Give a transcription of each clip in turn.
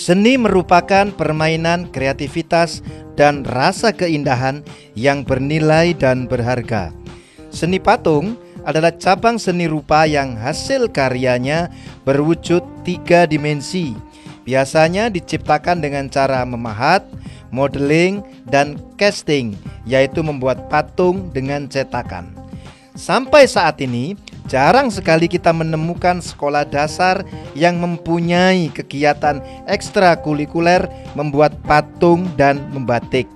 Seni merupakan permainan kreativitas dan rasa keindahan yang bernilai dan berharga. Seni patung adalah cabang seni rupa yang hasil karyanya berwujud 3 dimensi. Biasanya diciptakan dengan cara memahat, modeling, dan casting, yaitu membuat patung dengan cetakan. Sampai saat ini, jarang sekali kita menemukan sekolah dasar yang mempunyai kegiatan ekstrakurikuler membuat patung dan membatik.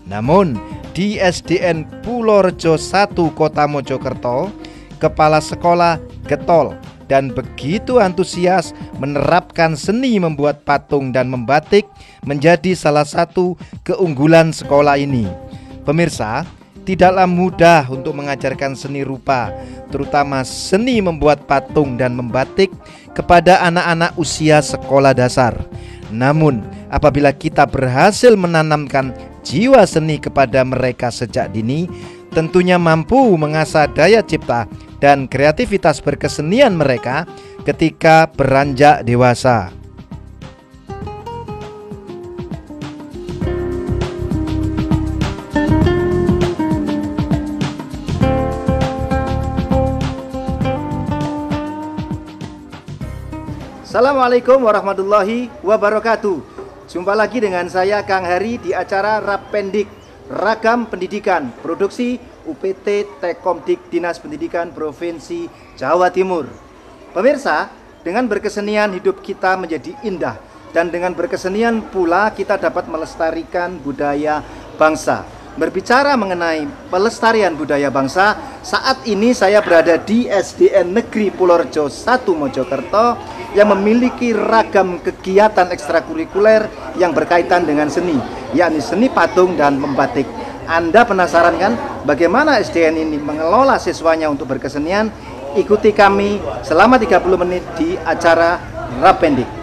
Namun, di SDN Pulorjo 1 Kota Mojokerto, kepala sekolah getol dan begitu antusias menerapkan seni membuat patung dan membatik menjadi salah satu keunggulan sekolah ini. Pemirsa, tidaklah mudah untuk mengajarkan seni rupa, terutama seni membuat patung dan membatik kepada anak-anak usia sekolah dasar. Namun, apabila kita berhasil menanamkan jiwa seni kepada mereka sejak dini, tentunya mampu mengasah daya cipta dan kreativitas berkesenian mereka ketika beranjak dewasa. Assalamualaikum warahmatullahi wabarakatuh. Jumpa lagi dengan saya Kang Hari di acara Rappendik, Ragam Pendidikan, produksi UPT Tekomdik Dinas Pendidikan Provinsi Jawa Timur. Pemirsa, dengan berkesenian hidup kita menjadi indah, dan dengan berkesenian pula kita dapat melestarikan budaya bangsa. Berbicara mengenai pelestarian budaya bangsa, saat ini saya berada di SDN Negeri Pulorjo 1 Mojokerto yang memiliki ragam kegiatan ekstrakurikuler yang berkaitan dengan seni, yakni seni patung dan membatik. Anda penasaran kan bagaimana SDN ini mengelola siswanya untuk berkesenian? Ikuti kami selama 30 menit di acara Rappendik.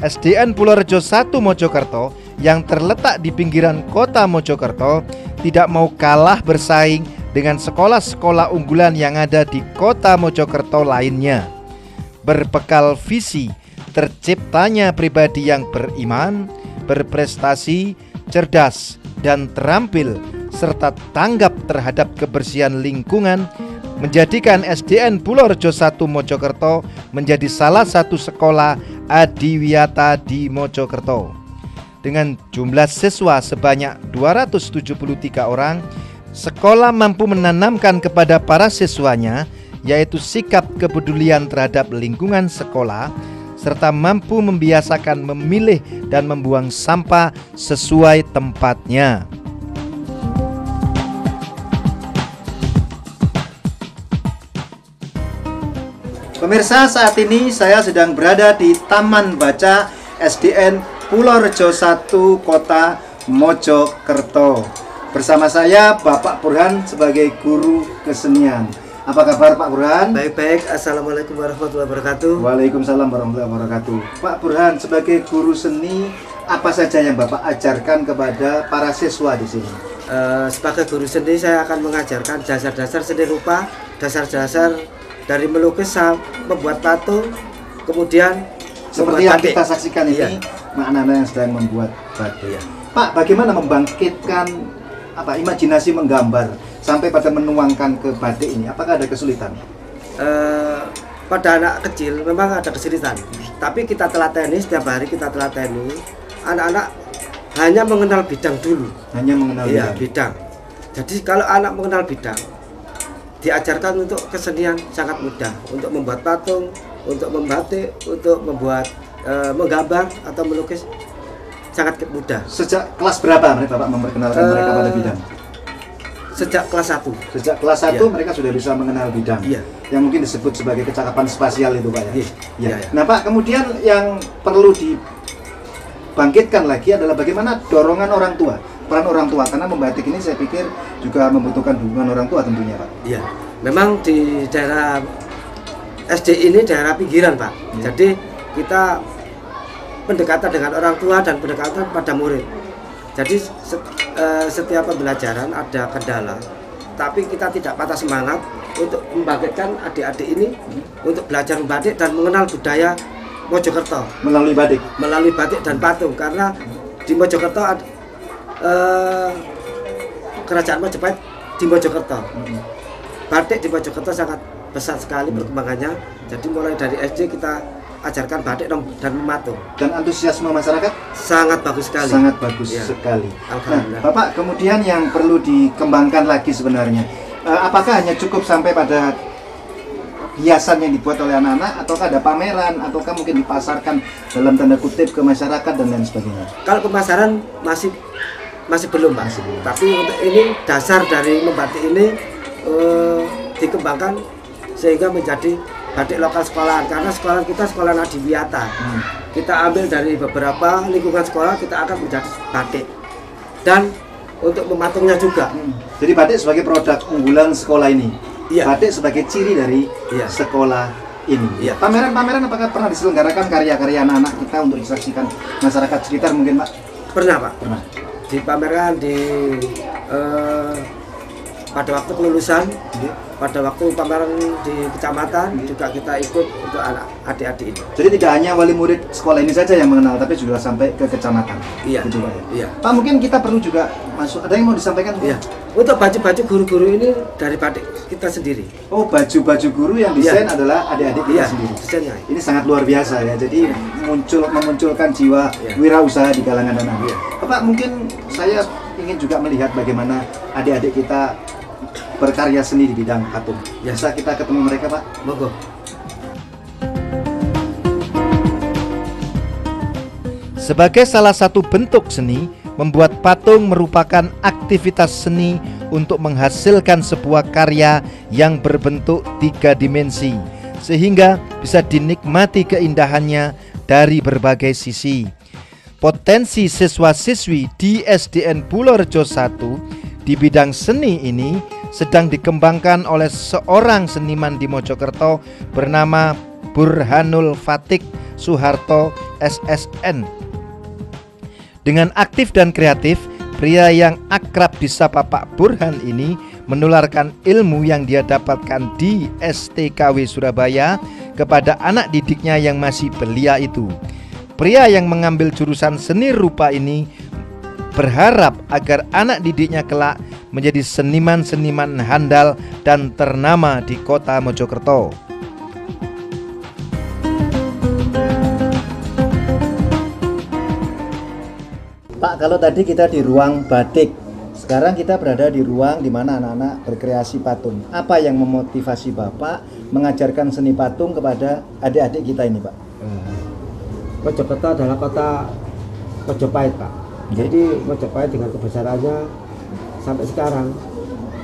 SDN Pulorjo 1 Mojokerto yang terletak di pinggiran kota Mojokerto tidak mau kalah bersaing dengan sekolah-sekolah unggulan yang ada di kota Mojokerto lainnya. Berbekal visi terciptanya pribadi yang beriman, berprestasi, cerdas, dan terampil, serta tanggap terhadap kebersihan lingkungan, menjadikan SDN Pulorjo 1 Mojokerto menjadi salah satu sekolah adiwiyata di Mojokerto. Dengan jumlah siswa sebanyak 273 orang, sekolah mampu menanamkan kepada para siswanya yaitu sikap kepedulian terhadap lingkungan sekolah, serta mampu membiasakan memilih dan membuang sampah sesuai tempatnya. Pemirsa, saat ini saya sedang berada di Taman Baca SDN Pulorjo 1 Kota Mojokerto. Bersama saya Bapak Burhan sebagai guru kesenian. Apa kabar Pak Burhan? Baik-baik. Assalamualaikum warahmatullahi wabarakatuh. Waalaikumsalam warahmatullahi wabarakatuh. Pak Burhan, sebagai guru seni, apa saja yang Bapak ajarkan kepada para siswa di sini? Sebagai guru seni, saya akan mengajarkan dasar-dasar seni rupa, dasar-dasar dari melukis, membuat patung, kemudian seperti yang kita saksikan ini, anak-anak yang sedang membuat batik. Iya. Pak, bagaimana membangkitkan imajinasi menggambar sampai pada menuangkan ke batik ini? Apakah ada kesulitan? Pada anak kecil memang ada kesulitan, tapi kita telateni, setiap hari kita telateni. Anak-anak hanya mengenal bidang dulu. Hanya mengenal bidang. Jadi kalau anak mengenal bidang, diajarkan untuk kesenian sangat mudah, untuk membuat patung, untuk membatik, untuk membuat menggambar atau melukis sangat mudah. Sejak kelas berapa Bapak memperkenalkan mereka pada bidang? Sejak kelas 1. Sejak kelas 1 mereka sudah bisa mengenal bidang. Iya. Yang mungkin disebut sebagai kecakapan spasial itu Pak ya. Iya. Nah Pak, kemudian yang perlu dibangkitkan lagi adalah bagaimana dorongan orang tua, peran orang tua, karena membatik ini saya pikir juga membutuhkan dukungan orang tua tentunya Pak. Iya. Memang di daerah SD ini daerah pinggiran Pak. Iya. Jadi kita pendekatan dengan orang tua dan pendekatan pada murid. Jadi setiap pembelajaran ada kendala, tapi kita tidak patah semangat. untuk membangkitkan adik-adik ini untuk belajar membatik dan mengenal budaya Mojokerto Melalui batik. melalui batik dan patung, karena di Mojokerto kerajaan Majapahit di Mojokerto. Batik di Mojokerto sangat besar sekali perkembangannya. Jadi mulai dari SD kita ajarkan batik dan mematung. Dan antusiasme masyarakat Sangat bagus sekali. sangat bagus Ya. sekali. Alhamdulillah. Nah, Bapak, kemudian yang perlu dikembangkan lagi sebenarnya, apakah hanya cukup sampai pada hiasan yang dibuat oleh anak-anak, ataukah ada pameran, ataukah mungkin dipasarkan dalam tanda kutip ke masyarakat dan lain sebagainya? Kalau pemasaran masih belum, Pak. Masih belum. Tapi untuk ini dasar dari membatik ini dikembangkan sehingga menjadi batik lokal sekolahan, karena sekolah kita sekolah Adiwiyata. Kita ambil dari beberapa lingkungan sekolah, kita akan menjadi batik dan untuk mematungnya juga. Jadi batik sebagai produk unggulan sekolah ini. Iya. Batik sebagai ciri dari Iya. sekolah ini. Iya. Pameran-pameran apakah pernah diselenggarakan karya-karya anak-anak kita untuk disaksikan masyarakat sekitar mungkin, Pak? Pernah, Pak. Pernah. Dipamerkan di pada waktu kelulusan, pada waktu pameran di kecamatan juga kita ikut untuk adik-adik ini. Jadi tidak hanya wali murid sekolah ini saja yang mengenal, tapi juga sampai ke kecamatan. Iya. Gitu, Pak, ya? Iya. Pak, mungkin kita perlu juga masuk. Ada yang mau disampaikan? Bu? Iya. Untuk baju-baju guru-guru ini dari batik kita sendiri. Oh, baju-baju guru yang desain Iya. adalah adik-adik kita Iya, sendiri. desainnya. Ini sangat luar biasa ya. Jadi memunculkan jiwa Iya. wirausaha di kalangan anak. Iya. Bapak, mungkin saya ingin juga melihat bagaimana adik-adik kita berkarya seni di bidang patung. Ya. Bisa kita ketemu mereka, Pak? Monggo. Sebagai salah satu bentuk seni, membuat patung merupakan aktivitas seni untuk menghasilkan sebuah karya yang berbentuk 3 dimensi, sehingga bisa dinikmati keindahannya dari berbagai sisi. Potensi siswa-siswi di SDN Purworejo 1 di bidang seni ini sedang dikembangkan oleh seorang seniman di Mojokerto bernama Burhanul Fatik Suharto SSN. Dengan aktif dan kreatif, pria yang akrab disapa Pak Burhan ini menularkan ilmu yang dia dapatkan di STKW Surabaya kepada anak didiknya yang masih belia itu. Pria yang mengambil jurusan seni rupa ini berharap agar anak didiknya kelak menjadi seniman-seniman handal dan ternama di kota Mojokerto. Pak, kalau tadi kita di ruang batik, sekarang kita berada di ruang di mana anak-anak berkreasi patung. Apa yang memotivasi Bapak mengajarkan seni patung kepada adik-adik kita ini, Pak? Mojokerto adalah kota Majapahit, Pak. Jadi Majapahit dengan kebesarannya sampai sekarang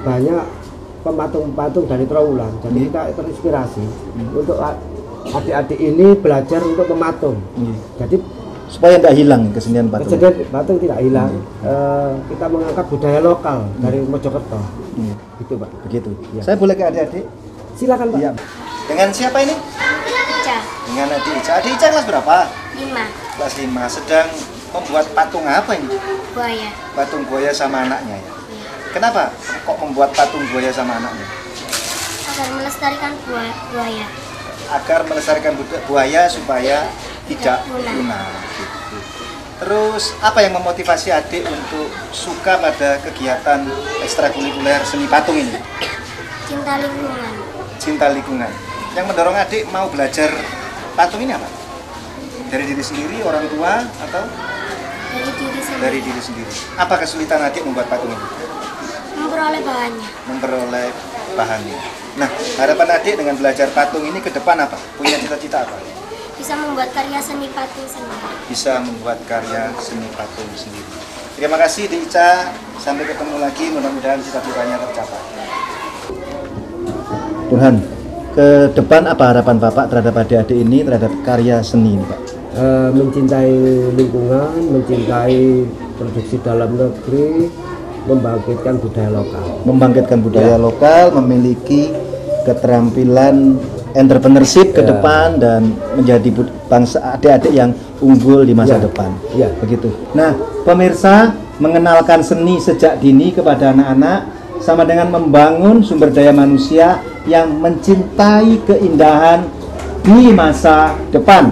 banyak pematung-pematung dari Trawulan. Jadi kita terinspirasi untuk adik-adik ini belajar untuk mematung. Jadi Supaya tidak hilang kesenian patung. kesenian patung tidak hilang. Kita mengangkat budaya lokal dari Mojokerto. Gitu, Pak. Begitu. Ya. Saya boleh ke adik-adik? Silakan, Pak. Iya. Dengan siapa ini? Ica, Dengan adik Ica. Adik Ica kelas berapa? 5, Kelas 5. Sedang membuat patung apa ini? buaya. Patung buaya sama anaknya ya. Iya. Kenapa kok membuat patung buaya sama anaknya? Agar melestarikan buaya. Agar melestarikan buaya supaya tidak punah. punah. Gitu. Terus apa yang memotivasi adik untuk suka pada kegiatan ekstrakurikuler seni patung ini? Cinta lingkungan. Cinta lingkungan. Yang mendorong adik mau belajar patung ini apa? Dari diri sendiri, orang tua, atau Dari diri sendiri. dari diri sendiri? Apa kesulitan adik membuat patung ini? Memperoleh bahannya. Memperoleh bahannya. Nah, harapan adik dengan belajar patung ini ke depan apa? Punya cita-cita apa? Bisa membuat karya seni patung sendiri. Bisa membuat karya seni patung sendiri. Terima kasih Di Ica. Sampai ketemu lagi, mudah-mudahan cita-citanya tercapai. Burhan, ke depan apa harapan Bapak terhadap adik-adik ini, terhadap karya seni ini, Pak? Mencintai lingkungan, mencintai produksi dalam negeri, membangkitkan budaya lokal. Membangkitkan budaya lokal, memiliki keterampilan entrepreneurship ke depan dan menjadi bangsa adik-adik yang unggul di masa depan. Ya. Begitu. Nah, pemirsa, mengenalkan seni sejak dini kepada anak-anak sama dengan membangun sumber daya manusia yang mencintai keindahan di masa depan.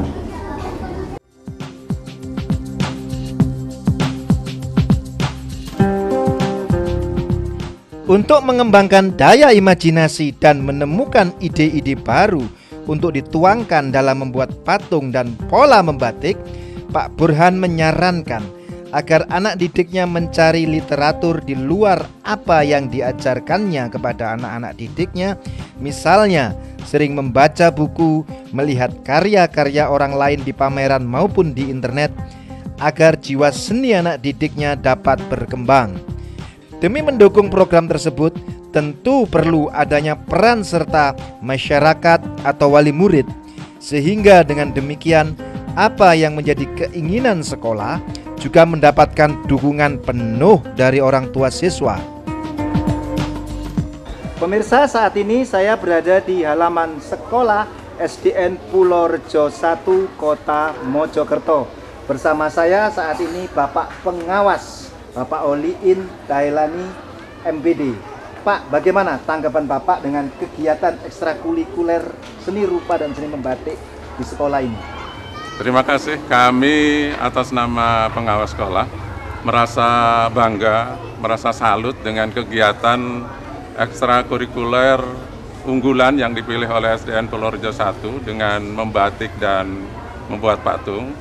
Untuk mengembangkan daya imajinasi dan menemukan ide-ide baru untuk dituangkan dalam membuat patung dan pola membatik, Pak Burhan menyarankan agar anak didiknya mencari literatur di luar apa yang diajarkannya kepada anak-anak didiknya. Misalnya, sering membaca buku, melihat karya-karya orang lain di pameran maupun di internet, agar jiwa seni anak didiknya dapat berkembang. Demi mendukung program tersebut, tentu perlu adanya peran serta masyarakat atau wali murid, sehingga dengan demikian apa yang menjadi keinginan sekolah juga mendapatkan dukungan penuh dari orang tua siswa. Pemirsa, saat ini saya berada di halaman sekolah SDN Purworejo 1 Kota Mojokerto. Bersama saya saat ini Bapak Pengawas, Bapak Oliin Dailani MPD. Pak, bagaimana tanggapan Bapak dengan kegiatan ekstrakurikuler seni rupa dan seni membatik di sekolah ini? Terima kasih, kami atas nama pengawas sekolah merasa bangga, merasa salut dengan kegiatan ekstrakurikuler unggulan yang dipilih oleh SDN Purworejo 1 dengan membatik dan membuat patung.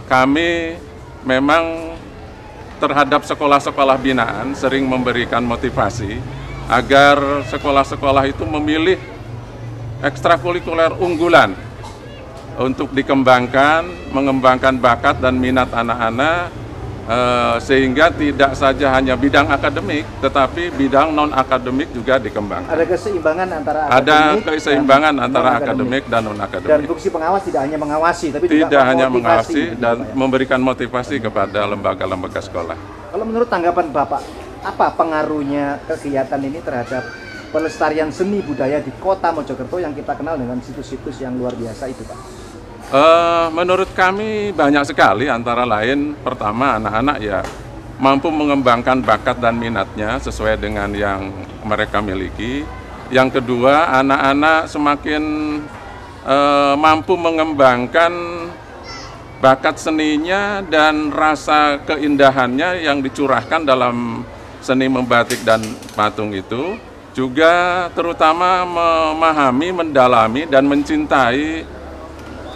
Kami memang terhadap sekolah-sekolah binaan sering memberikan motivasi agar sekolah-sekolah itu memilih ekstrakurikuler unggulan untuk dikembangkan, mengembangkan bakat dan minat anak-anak, sehingga tidak saja hanya bidang akademik, tetapi bidang non-akademik juga dikembangkan. Ada keseimbangan antara akademik dan non-akademik. Dan fungsi pengawas tidak hanya mengawasi, tapi tidak juga hanya mengawasi gitu, dan ya, memberikan motivasi kepada lembaga-lembaga sekolah. Kalau menurut tanggapan Bapak, apa pengaruhnya kegiatan ini terhadap pelestarian seni budaya di Kota Mojokerto yang kita kenal dengan situs-situs yang luar biasa itu, Pak? Menurut kami banyak sekali, antara lain pertama anak-anak ya mampu mengembangkan bakat dan minatnya sesuai dengan yang mereka miliki. Yang kedua, anak-anak semakin mampu mengembangkan bakat seninya dan rasa keindahannya yang dicurahkan dalam seni membatik dan patung itu, juga terutama memahami, mendalami dan mencintai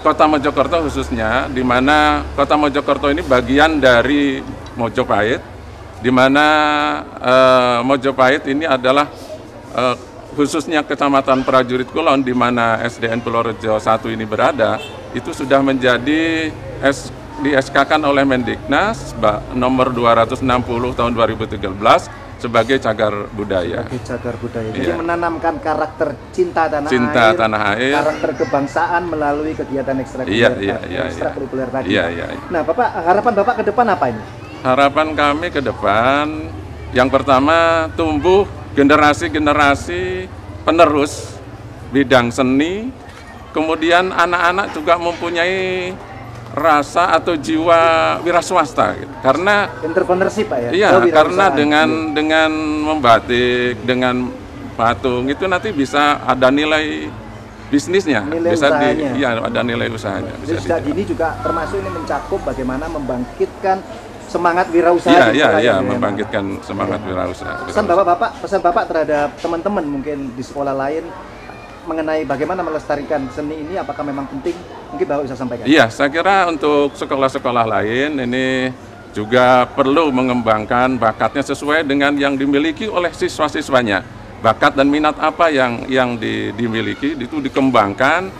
Kota Mojokerto khususnya, di mana Kota Mojokerto ini bagian dari Mojopahit, di mana Mojopahit ini adalah khususnya Kecamatan Prajurit Kulon, di mana SDN Purworejo 1 ini berada, itu sudah menjadi di-SK-kan oleh Mendiknas nomor 260 tahun 2013 sebagai cagar budaya. Sebagai cagar budaya. Jadi Iya. menanamkan karakter cinta tanah air, karakter kebangsaan melalui kegiatan ekstrakurikuler tadi. Iya. Nah, Bapak, harapan Bapak ke depan apa ini? Harapan kami ke depan, yang pertama tumbuh generasi-generasi penerus bidang seni, kemudian anak-anak juga mempunyai rasa atau jiwa wira swasta gitu. Karena entrepreneurship, Pak, ya. Iya, karena dengan membatik, dengan patung itu nanti bisa ada nilai bisnisnya, ada nilai usahanya. Jadi sejak dini juga termasuk ini mencakup bagaimana membangkitkan semangat wirausaha. Iya, membangkitkan semangat wirausaha. Pesan Bapak terhadap teman-teman mungkin di sekolah lain mengenai bagaimana melestarikan seni ini, apakah memang penting? Mungkin Bapak bisa sampaikan. Iya, saya kira untuk sekolah-sekolah lain ini juga perlu mengembangkan bakatnya sesuai dengan yang dimiliki oleh siswa-siswanya. Bakat dan minat apa yang dimiliki itu dikembangkan,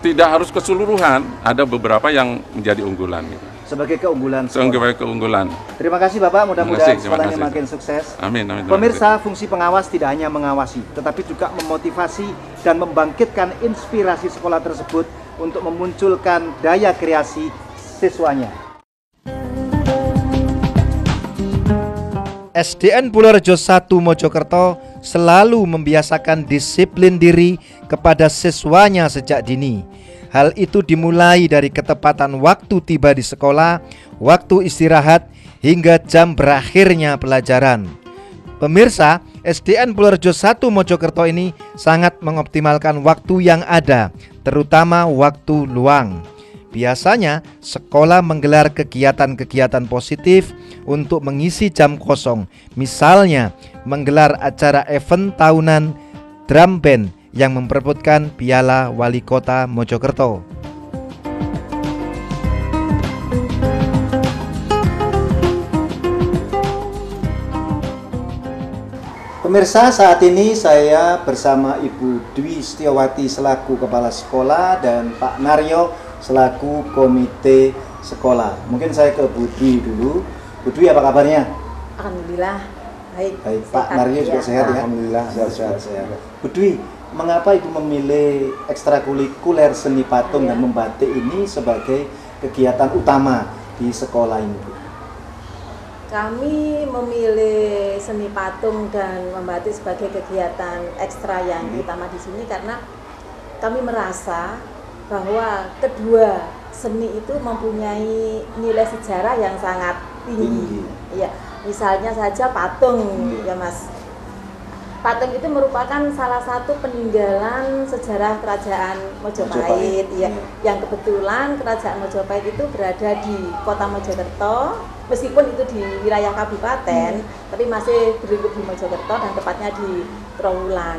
tidak harus keseluruhan, ada beberapa yang menjadi unggulan. Sebagai keunggulan. Sebagai keunggulan. Terima kasih Bapak, mudah-mudahan sekolahnya makin sukses. Amin. Pemirsa, fungsi pengawas tidak hanya mengawasi, tetapi juga memotivasi dan membangkitkan inspirasi sekolah tersebut untuk memunculkan daya kreasi siswanya. SDN Purworejo 1 Mojokerto selalu membiasakan disiplin diri kepada siswanya sejak dini. Hal itu dimulai dari ketepatan waktu tiba di sekolah, waktu istirahat, hingga jam berakhirnya pelajaran. Pemirsa, SDN Purworejo 1 Mojokerto ini sangat mengoptimalkan waktu yang ada, terutama waktu luang. Biasanya sekolah menggelar kegiatan-kegiatan positif untuk mengisi jam kosong. Misalnya menggelar acara event tahunan drum band yang memperebutkan piala wali kota Mojokerto. Pemirsa, saat ini saya bersama Ibu Dwi Setiawati selaku Kepala Sekolah dan Pak Naryo selaku Komite Sekolah. Mungkin saya ke Bu Dwi dulu. Bu Dwi, apa kabarnya? Alhamdulillah, baik. Baik, Pak Naryo juga sehat ya? Alhamdulillah, Sehat. Bu Dwi, mengapa Ibu memilih ekstrakurikuler seni patung dan membatik ini sebagai kegiatan utama di sekolah ini, Bu? Kami memilih seni patung dan membatik sebagai kegiatan ekstra yang utama di sini karena kami merasa bahwa kedua seni itu mempunyai nilai sejarah yang sangat tinggi. Iya, misalnya saja patung, ya Mas. Patung itu merupakan salah satu peninggalan sejarah kerajaan Mojopahit, ya. Yang kebetulan kerajaan Mojopahit itu berada di kota Mojokerto, meskipun itu di wilayah kabupaten, tapi masih berlingkup di Mojokerto dan tepatnya di Trowulan.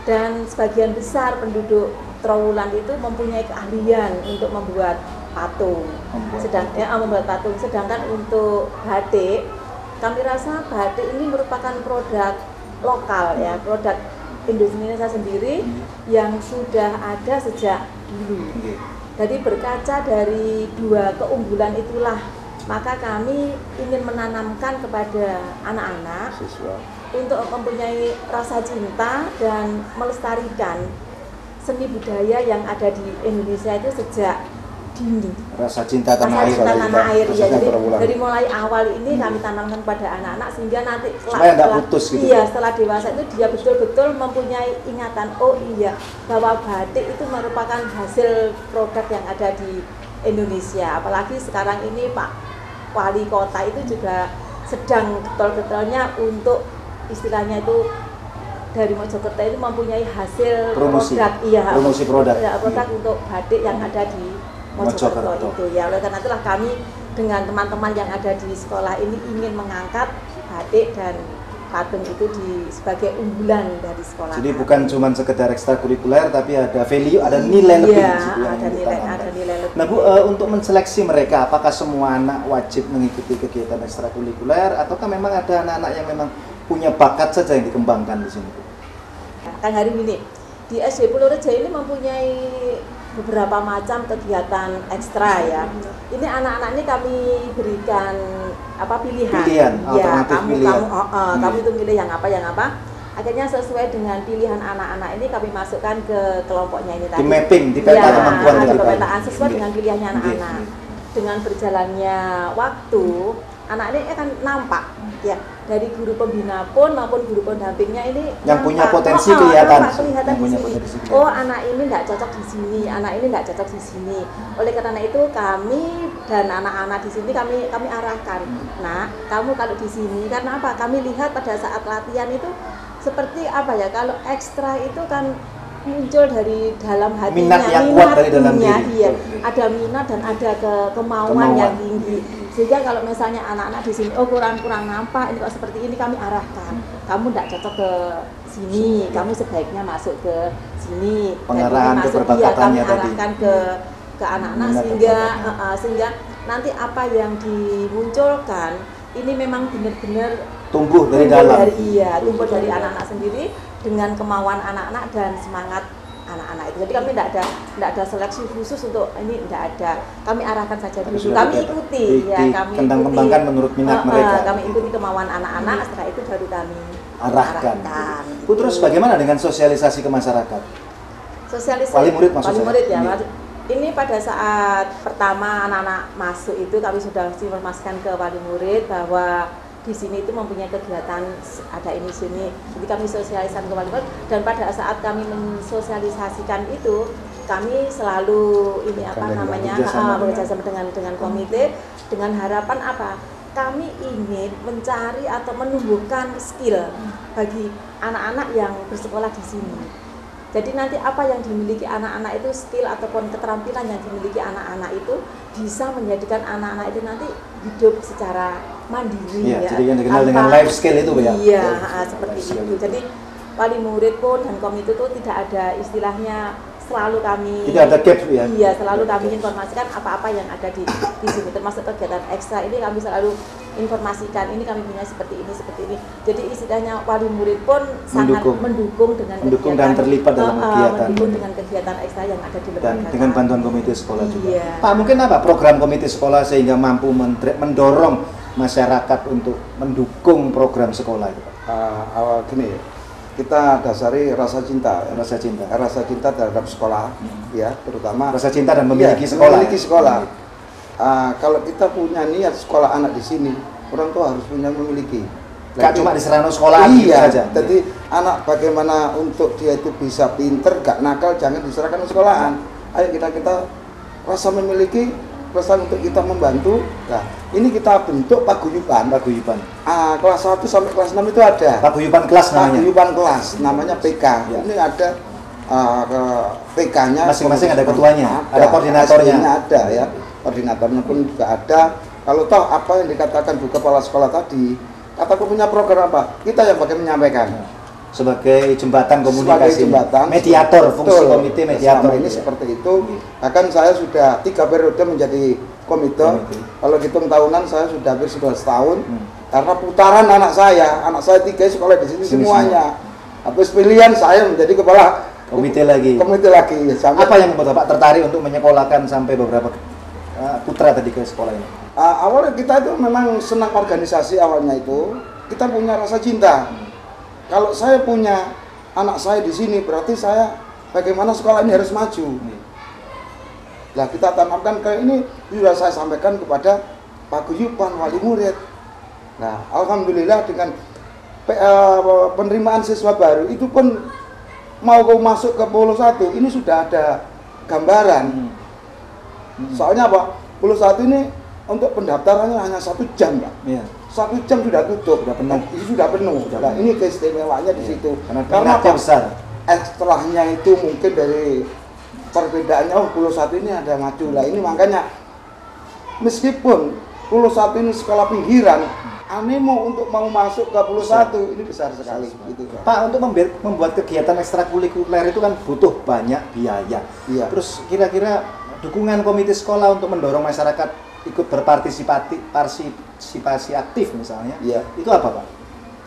Dan sebagian besar penduduk Trowulan itu mempunyai keahlian untuk membuat patung. Membuat patung. Sedangkan untuk batik, kami rasa batik ini merupakan produk lokal, ya, produk Indonesia sendiri yang sudah ada sejak dulu. Jadi berkaca dari dua keunggulan itulah, maka kami ingin menanamkan kepada anak-anak untuk mempunyai rasa cinta dan melestarikan seni budaya yang ada di Indonesia itu sejak dini. Rasa cinta tanah air, ya. Jadi dari mulai awal ini kami tanamkan pada anak-anak sehingga nanti setelah dewasa itu dia betul-betul mempunyai ingatan, oh iya, bahwa batik itu merupakan hasil produk yang ada di Indonesia. Apalagi sekarang ini Pak Wali Kota itu juga sedang getol-getolnya untuk istilahnya itu dari Mojokerto itu mempunyai hasil produk untuk batik yang ada di Mojokerto itu, ya. Oleh karena itulah kami dengan teman-teman yang ada di sekolah ini ingin mengangkat batik dan patung itu sebagai unggulan dari sekolah. Jadi bukan cuma sekedar ekstrakurikuler, tapi ada value, ada nilai lebih. Ada nilai lebih. Nah Bu, untuk menseleksi mereka, apakah semua anak wajib mengikuti kegiatan ekstrakurikuler, ataukah memang ada anak-anak yang memang punya bakat saja yang dikembangkan di sini, Bu? Kang Hari ini di SD Purworejo ini mempunyai beberapa macam kegiatan ekstra, ya. Ini anak-anak ini kami berikan pilihan. Kamu itu milih yang apa. Akhirnya sesuai dengan pilihan anak-anak ini kami masukkan ke kelompoknya ini tadi. Di mapping, di peta kemampuan ada pemetaan sesuai dengan pilihannya anak-anak. Dengan berjalannya waktu, anak ini akan nampak, ya, dari guru pembina pun maupun guru pendampingnya ini yang punya potensi kelihatan di sini. Oh, anak ini tidak cocok di sini, anak ini tidak cocok di sini. Oleh karena itu kami dan anak-anak di sini kami arahkan. Nah, kamu kalau di sini karena apa? Kami lihat pada saat latihan itu seperti apa ya? Kalau ekstra itu kan muncul dari dalam hatinya, minat yang kuat dari dalam diri. Iya, ada minat dan ada kemauan yang tinggi. Sehingga kalau misalnya anak-anak di sini, oh kurang nampak, ini kok seperti ini, kami arahkan. Kamu tidak cocok ke sini, kamu sebaiknya masuk ke sini. Pengarahan ke kami perbakatannya arahkan ke anak-anak sehingga nanti apa yang dimunculkan ini memang benar-benar tumbuh dari dalam. Tumbuh dari anak-anak sendiri dengan kemauan anak-anak dan semangat anak-anak itu. Jadi kami tidak ada seleksi khusus untuk ini, tidak ada. Kami arahkan saja dulu. Kami ikuti, kami kembangkan menurut minat mereka. Kami ikuti kemauan anak-anak. Setelah itu baru kami arahkan. Bu, terus bagaimana dengan sosialisasi ke masyarakat? Sosialisasi wali murid maksudnya. Wali murid, ya. Ini pada saat pertama anak-anak masuk itu kami sudah informasikan ke wali murid bahwa di sini itu mempunyai kegiatan ada ini sini. Jadi kami sosialisasikan ke wali murid, dan pada saat kami mensosialisasikan itu kami selalu bekerja sama dengan komite dengan harapan apa? kami ingin mencari atau menumbuhkan skill bagi anak-anak yang bersekolah di sini. Jadi nanti apa yang dimiliki anak-anak itu, skill ataupun keterampilan yang dimiliki anak-anak itu bisa menjadikan anak-anak itu nanti hidup secara mandiri, ya. ya. Jadi yang dikenal dengan life skill itu ya. Iya, seperti itu. Jadi wali murid pun dan komite itu tidak ada istilahnya, selalu kami tidak ada gap ya. Iya, selalu kami informasikan apa-apa yang ada di sini, termasuk kegiatan ekstra ini kami selalu informasikan, ini kami punya seperti ini. Jadi istilahnya wali murid pun sangat mendukung dengan kegiatan, dan terlibat dalam kegiatan. Mendukung dengan kegiatan ekstra yang ada di lembaga. Dan dengan bantuan komite sekolah juga. Iya. Pak, mungkin apa program komite sekolah sehingga mampu mendorong masyarakat untuk mendukung program sekolah itu? Awal gini, kita dasari rasa cinta terhadap sekolah, ya, terutama rasa cinta dan memiliki sekolah. Kalau kita punya niat sekolah anak di sini, orang tua harus memiliki. Gak cuma diserahkan sekolah saja. Jadi anak bagaimana untuk dia itu bisa pinter, gak nakal, jangan diserahkan ke sekolahan. Ayo kita rasa memiliki, rasa untuk kita membantu. Nah, ini kita bentuk paguyuban. Kelas 1 sampai kelas 6 itu ada paguyuban kelas namanya. Paguyuban kelas namanya PK. Ya. Ini ada PK-nya, masing-masing ada ketuanya, ada koordinatornya. Ada ya. Koordinatornya pun juga ada. Kalau toh apa yang dikatakan Bu Kepala Sekolah tadi, kataku punya program apa? Kita yang bagian menyampaikan. Sebagai jembatan komunikasi, mediator, fungsi komite mediator ini seperti itu. Bahkan saya sudah 3 periode menjadi komite. Kalau hitung tahunan saya sudah hampir 11 tahun. Karena putaran anak saya 3 sekolah di sini semuanya. Habis pilihan saya menjadi kepala komite lagi. Apa yang membuat Bapak tertarik untuk menyekolahkan sampai beberapa putra tadi ke sekolah ini? Awalnya kita itu memang senang organisasi, awalnya itu kita punya rasa cinta. Kalau saya punya anak saya di sini, berarti saya bagaimana sekolah ini harus maju. Nah, kita tanamkan kayak ini sudah saya sampaikan kepada paguyuban wali murid. Nah, alhamdulillah dengan penerimaan siswa baru itu pun mau masuk ke Polo 1 ini sudah ada gambaran. Soalnya apa? Polo 1 ini untuk pendaftarannya hanya 1 jam, Pak. Iya. 1 jam sudah tutup, sudah penuh. Nah, ini keistimewaannya di situ. Karena apa? Besar. Setelahnya itu mungkin dari perbedaannya, Polo 1 ini ada maju lah. Ini makanya meskipun Polo 1 ini sekolah pinggiran, animo untuk mau masuk ke Polo 1 ini besar sekali. Gitu, Pak, untuk membuat kegiatan ekstrakurikuler itu kan butuh banyak biaya. Iya. Terus kira-kira dukungan komite sekolah untuk mendorong masyarakat ikut berpartisipasi aktif misalnya, iya, itu apa, Pak?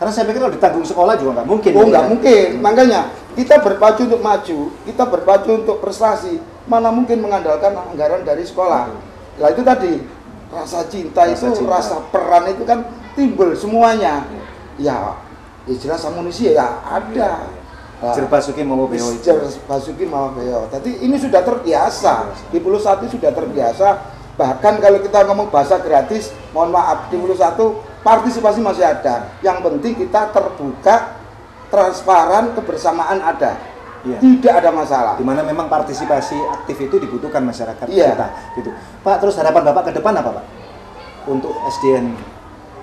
Karena saya pikir kalau ditanggung sekolah juga nggak mungkin. Nggak mungkin. Makanya kita berpacu untuk maju, kita berpacu untuk prestasi. Mana mungkin mengandalkan anggaran dari sekolah. Nah itu tadi rasa cinta, rasa peran itu kan timbul semuanya. Ya jelas amunisi ya ada. Basuki Mawa Beo. Tadi ini sudah terbiasa. Di Polo 1 sudah terbiasa. Bahkan kalau kita ngomong bahasa gratis, mohon maaf, di Polo 1 partisipasi masih ada. Yang penting kita terbuka, transparan, kebersamaan ada. Iya. Tidak ada masalah. Dimana memang partisipasi aktif itu dibutuhkan masyarakat kita. Gitu. Pak, terus harapan Bapak ke depan apa, Pak? Untuk SDN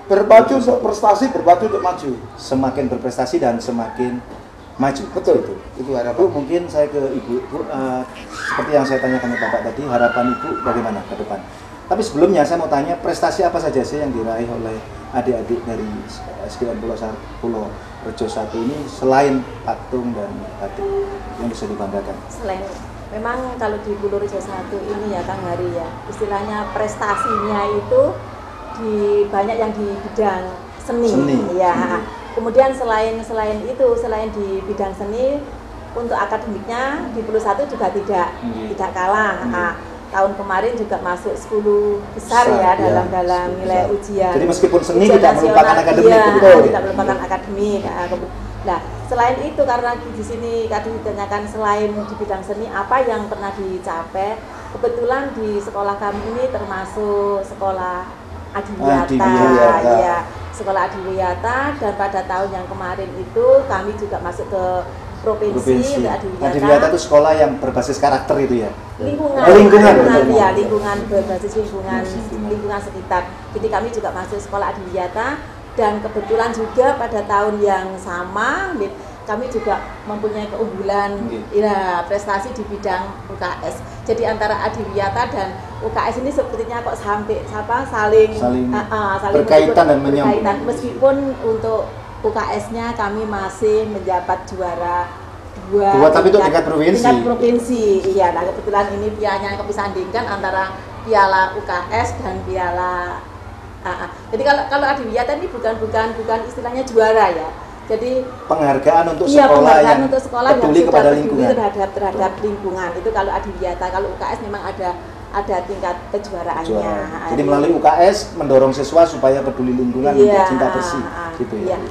berpacu untuk prestasi, berpacu untuk maju. Semakin berprestasi dan semakin maju. Betul. Itu harapan. Bu, mungkin saya ke Ibu. Bu, seperti yang saya tanyakan ke Bapak tadi, harapan Ibu bagaimana ke depan? Tapi sebelumnya saya mau tanya, prestasi apa saja sih yang diraih oleh adik-adik dari SDN Pulau Rejo 1 ini selain patung dan batik yang bisa dibanggakan? Selain, memang kalau di Pulau Rejo 1 ini ya Kang Hari ya, istilahnya prestasinya itu banyak yang di bidang seni. Ya. Kemudian selain itu, selain di bidang seni, untuk akademiknya di Pulau 1 juga tidak kalah. Tahun kemarin juga masuk 10 besar ya dalam nilai ujian. Jadi meskipun seni tidak melupakan akademik, tidak melupakan akademik. Nah, selain itu karena di sini tadi ditanyakan selain di bidang seni apa yang pernah dicapai, kebetulan di sekolah kami ini termasuk sekolah Adiwiyata. Ya, sekolah Adiwiyata, dan pada tahun yang kemarin itu kami juga masuk ke provinsi. Untuk Adiwiyata. Adiwiyata itu sekolah yang berbasis karakter itu ya. Lingkungan berbasis lingkungan sekitar. Jadi kami juga masuk sekolah Adiwiyata dan kebetulan juga pada tahun yang sama kami juga mempunyai keunggulan ya, prestasi di bidang UKS. Jadi antara Adiwiyata dan UKS ini sepertinya kok saling berkaitan dan menyambung. Meskipun untuk UKS-nya kami masih menjabat juara dua tapi itu tingkat provinsi. Tingkat provinsi, iya. Nah kebetulan ini pialanya kami sandingkan antara piala UKS dan piala. Jadi kalau Adiwiyata ini bukan istilahnya juara ya. Jadi penghargaan untuk sekolah yang peduli kepada lingkungan. terhadap lingkungan. Itu kalau Adiwiyata. Kalau UKS memang ada tingkat kejuaraannya. Jadi melalui UKS mendorong siswa supaya peduli lingkungan, cinta bersih gitu ya.